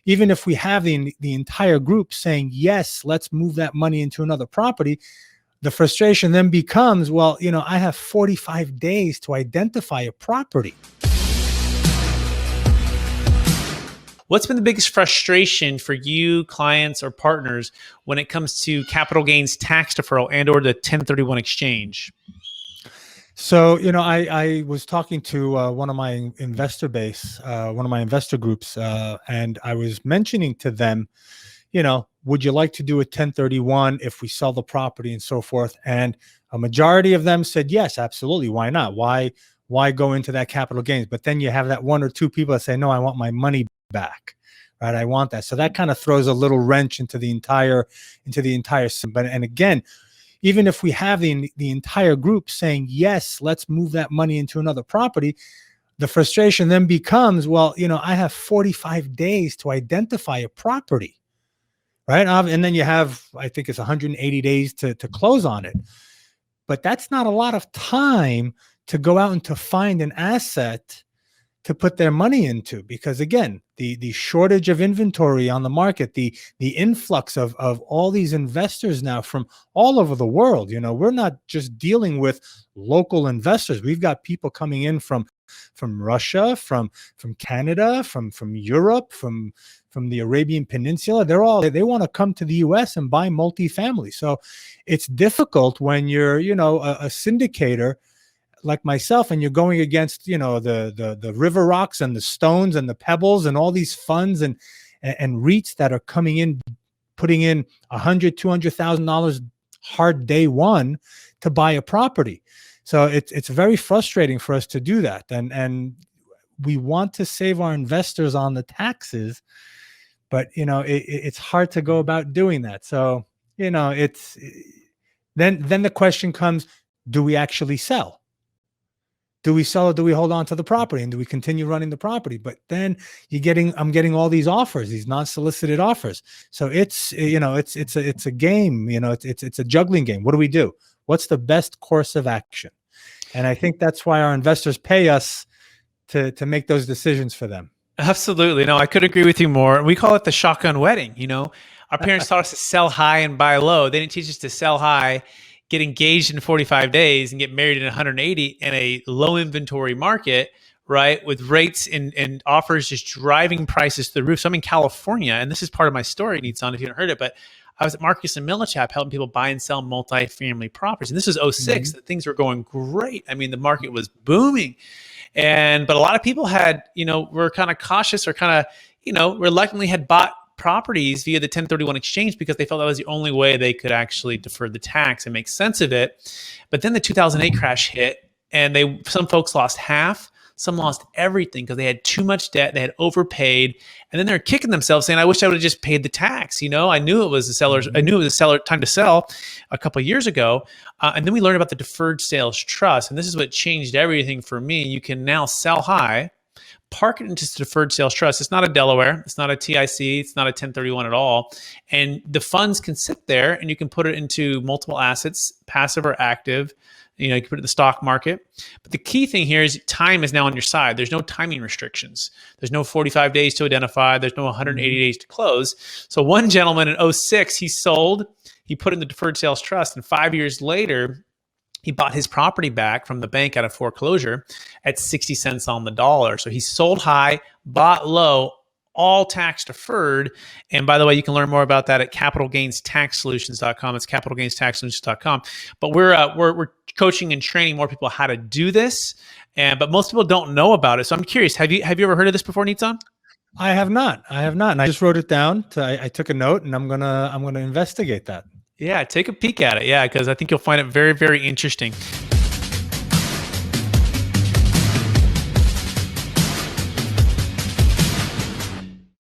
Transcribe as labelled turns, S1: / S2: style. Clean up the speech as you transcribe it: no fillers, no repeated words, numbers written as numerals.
S1: even if we have the entire group saying, yes, let's move that money into another property, the frustration then becomes, well, I have 45 days to identify a property.
S2: What's been the biggest frustration for you, clients, or partners when it comes to capital gains tax deferral and or the 1031 exchange?
S1: So, I was talking to one of my investor groups, and I was mentioning to them, would you like to do a 1031 if we sell the property and so forth? And a majority of them said, yes, absolutely. Why not? Why go into that capital gains? But then you have that one or two people that say, no, I want my money back, right? I want that. So that kind of throws a little wrench into the entire system. And again, even if we have the entire group saying, yes, let's move that money into another property, the frustration then becomes, well, I have 45 days to identify a property, right? And then you have, I think it's 180 days to close on it. But that's not a lot of time to go out and to find an asset to put their money into, because again, the shortage of inventory on the market, the influx of all these investors now from all over the world. We're not just dealing with local investors. We've got people coming in from Russia, from Canada, from Europe, from the Arabian Peninsula. They want to come to the US and buy multifamily. So it's difficult when you're, a syndicator like myself, and you're going against, the river rocks and the stones and the pebbles and all these funds and REITs that are coming in, putting in $100,000-$200,000 hard day one to buy a property. So it's very frustrating for us to do that. And we want to save our investors on the taxes, but it's hard to go about doing that. So, it's then the question comes, do we actually sell? Do we sell or do we hold on to the property, and do we continue running the property? But then I'm getting all these offers, these non-solicited offers. So it's a game, it's a juggling game. What do we do? What's the best course of action? And I think that's why our investors pay us to make those decisions for them.
S2: Absolutely. No, I could agree with you more. We call it the shotgun wedding. Our parents taught us to sell high and buy low. They didn't teach us to sell high, get engaged in 45 days, and get married in 180 in a low inventory market, right? With rates and offers just driving prices to the roof. So I'm in California, and this is part of my story, Nitzan, if you haven't heard it, but I was at Marcus and Millichap helping people buy and sell multifamily properties. And this was 06. Mm-hmm. Things were going great. I mean, the market was booming. But a lot of people had, were kind of cautious or kind of, reluctantly had bought properties via the 1031 exchange because they felt that was the only way they could actually defer the tax and make sense of it. But then the 2008 crash hit, and some folks lost half, some lost everything because they had too much debt, they had overpaid, and then they're kicking themselves saying, I wish I would have just paid the tax. I knew it was a seller time to sell a couple of years ago. And then we learned about the Deferred Sales Trust, and this is what changed everything for me. You can now sell high, park it into the Deferred Sales Trust. It's not a Delaware. It's not a TIC. It's not a 1031 at all. And the funds can sit there, and you can put it into multiple assets, passive or active. You can put it in the stock market. But the key thing here is time is now on your side. There's no timing restrictions. There's no 45 days to identify. There's no 180 days to close. So one gentleman in 06, he sold, he put in the Deferred Sales Trust, and 5 years later, he bought his property back from the bank out of foreclosure at 60 cents on the dollar. So he sold high, bought low, all tax deferred. And by the way, you can learn more about that at capitalgainstaxsolutions.com. It's capitalgainstaxsolutions.com. But we're coaching and training more people how to do this. But most people don't know about it. So I'm curious, have you ever heard of this before, Nitzan?
S1: I have not. And I just wrote it down. I took a note, and I'm gonna investigate that.
S2: Yeah, take a peek at it. Yeah, because I think you'll find it very, very interesting.